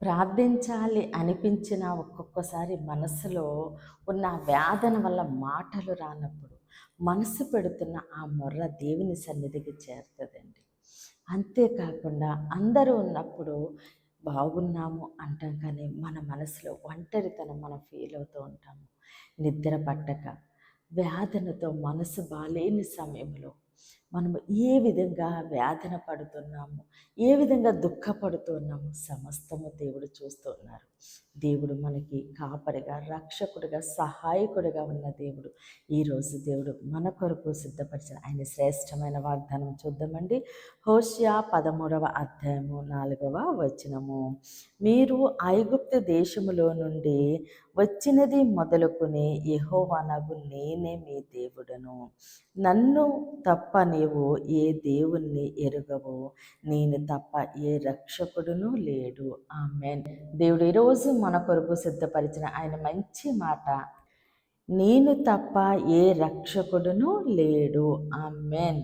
ప్రార్థించాలి అనిపించిన ఒక్కొక్కసారి మనసులో ఉన్న వేదన వల్ల మాటలు రానప్పుడు మనసు పెడుతున్న ఆ మొర్ర దేవుని సన్నిధికి చేరుతుందండి. అంతేకాకుండా అందరూ ఉన్నప్పుడు బాగున్నాము అంటాం, కానీ మన మనసులో ఒంటరితనం మనం ఫీల్ అవుతూ ఉంటాము. నిద్ర పట్టక వేదనతో మనసు బాలేని సమయంలో మనము ఏ విధంగా వేదన పడుతున్నాము, ఏ విధంగా దుఃఖపడుతున్నాము, సమస్తము దేవుడు చూస్తూ ఉన్నారు. దేవుడు మనకి కాపరిగా, రక్షకుడిగా, సహాయకుడిగా ఉన్న దేవుడు. ఈరోజు దేవుడు మన కొరకు సిద్ధపరిచిన ఆయన శ్రేష్టమైన వాగ్దానం చూద్దామండి. హోషియా 13వ అధ్యాయము 4వ వచనము. మీరు ఐగుప్తు దేశములో నుండి వచ్చినది మొదలుకొని యెహోవానగు నేనే మీ దేవుడను. నన్ను తప్ప నీవు ఏ దేవుణ్ణి ఎరుగవు, నేను తప్ప ఏ రక్షకుడును లేడు. ఆమేన్. దేవుడు ఈరోజు మన కొరకు సిద్ధపరిచిన ఆయన మంచి మాట, నేను తప్ప ఏ రక్షకుడును లేడు. ఆమేన్.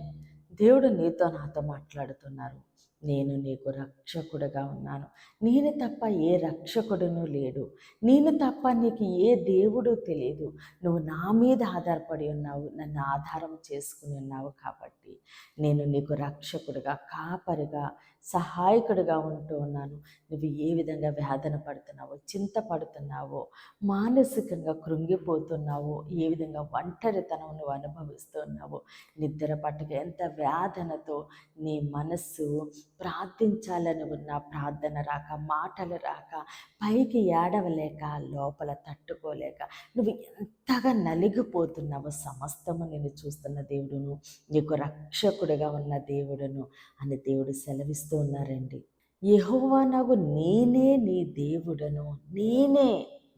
దేవుడు నీతో నాతో మాట్లాడుతున్నారు. నేను నీకు రక్షకుడుగా ఉన్నాను. నేను తప్ప ఏ రక్షకుడును లేడు. నేను తప్ప నీకు ఏ దేవుడు తెలియదు. నువ్వు నా మీద ఆధారపడి ఉన్నావు, నన్ను ఆధారం చేసుకుని ఉన్నావు. కాబట్టి నేను నీకు రక్షకుడిగా, కాపరిగా, సహాయకుడిగా ఉంటూ ఉన్నాను. నువ్వు ఏ విధంగా వేదన పడుతున్నావో, చింతపడుతున్నావో, మానసికంగా కృంగిపోతున్నావో, ఏ విధంగా ఒంటరితనం నువ్వు అనుభవిస్తున్నావో, నిద్ర పట్టక ఎంత వేదనతో నీ మనస్సు ప్రార్థించాలని ఉన్న ప్రార్థన రాక, మాటలు రాక, పైకి ఏడవలేక, లోపల తట్టుకోలేక నువ్వు ఎంతగా నలిగిపోతున్నావో, సమస్తము నేను చూస్తున్న దేవుడును, నీకు రక్షకుడిగా ఉన్న దేవుడును అని దేవుడు సెలవిస్తూ ఉన్నారండి. యెహోవానగు నేనే నీ దేవుడను, నేనే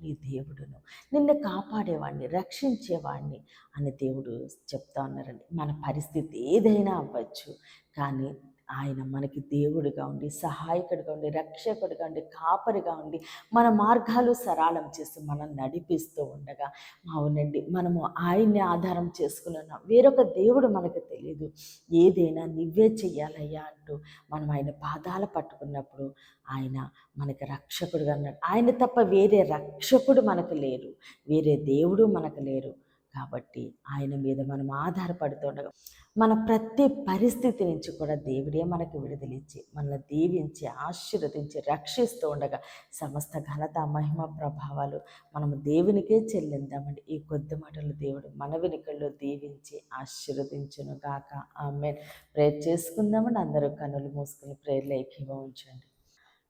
నీ దేవుడును, నిన్ను కాపాడేవాడిని, రక్షించేవాడిని అని దేవుడు చెప్తా ఉన్నారండి. మన పరిస్థితి ఏదైనా అవ్వచ్చు, కానీ ఆయన మనకి దేవుడిగా ఉండి, సహాయకుడిగా ఉండి, రక్షకుడిగా ఉండి, కాపరిగా ఉండి, మన మార్గాలు సరళం చేసి మనం నడిపిస్తూ ఉండగా, అవునండి, మనము ఆయన్ని ఆధారం చేసుకుని ఉన్నాం. వేరొక దేవుడు మనకు తెలియదు. ఏదైనా నువ్వే చెయ్యాలయ్యా అంటూ మనం ఆయన పాదాలు పట్టుకున్నప్పుడు ఆయన మనకి రక్షకుడుగా ఉన్నాడు. ఆయన తప్ప వేరే రక్షకుడు మనకు లేరు, వేరే దేవుడు మనకు లేరు. కాబట్టి ఆయన మీద మనం ఆధారపడుతుండగా మన ప్రతి పరిస్థితి నుంచి కూడా దేవుడే మనకు విడుదలిచ్చి, మనల్ని దీవించి, ఆశీర్వదించి, రక్షిస్తూ ఉండగా సమస్త ఘనత, మహిమ, ప్రభావాలు మనము దేవునికే చెల్లిందామండి. ఈ కొద్ది మాటలు దేవుడు మన వెనుకల్లో దీవించి ఆశీర్వదించును గాక. ఆమేన్. ప్రేయర్ చేసుకుందామండి. అందరూ కన్నులు మూసుకుని ప్రేయర్లో ఏకీభవించండి.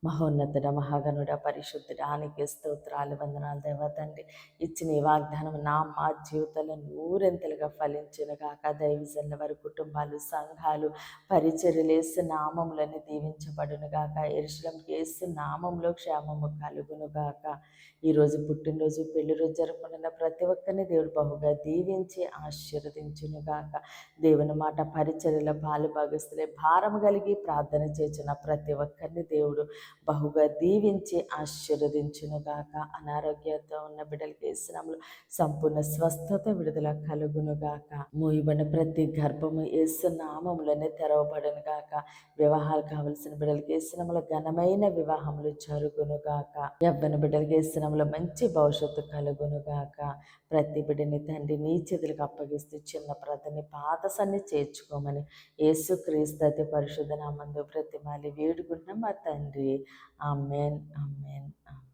మహోన్నతుడ, మహాగణుడ, పరిశుద్ధుడానికి స్తోత్రాలు, వందనాలు దేవా తండ్రి. ఇచ్చిన ఈ వాగ్దానం మా జీవితంలో నూరెంతలుగా ఫలించును గాక. దైవజనుల వారి కుటుంబాలు, సంఘాలు, పరిచర్యలేసు నామములని దీవించబడును గాక. యెరూషలేముకి యేసు నామంలో క్షేమము కలుగును గాక. ఈరోజు పుట్టినరోజు, పెళ్లి రోజు జరుపుకుంటున్న ప్రతి ఒక్కరిని దేవుడు బహుగా దీవించి ఆశీర్వదించును గాక. దేవుని మాట పరిచర్యల పాలు భాగస్తులే భారము కలిగి ప్రార్థన చేసిన ప్రతి ఒక్కరిని దేవుడు బహుగా దీవించి ఆశీర్వదించును గాక. అనారోగ్యంతో ఉన్న బిడ్డలకి యేసునామములో సంపూర్ణ స్వస్థత, విడుదల కలుగును గాక. మూయబడిన ప్రతి గర్భము యేసు నామములోనే తెరవబడును గాక. వివాహాలు కావలసిన బిడ్డలకి యేసునామములో ఘనమైన వివాహములు జరుగును గాక. యవ్వన బిడ్డలకి యేసునామములో మంచి భవిష్యత్తు కలుగును గాక. ప్రతి బిడ్డని తండ్రి నీ చేతులకు అప్పగిస్తూ చిన్న ప్రార్థన పాద సన్ని చేర్చుకోమని యేసుక్రీస్తు అతి పరిశుద్ధ నామములో బ్రతిమాలి వేడుకుంటున్నాం మా తండ్రి. ఆమేన్, ఆమేన్, ఆమేన్.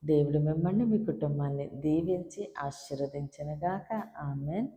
దేవుడు మిమ్మల్ని, మీ కుటుంబాన్ని దీవించి ఆశీర్వదించును గాక. ఆమేన్.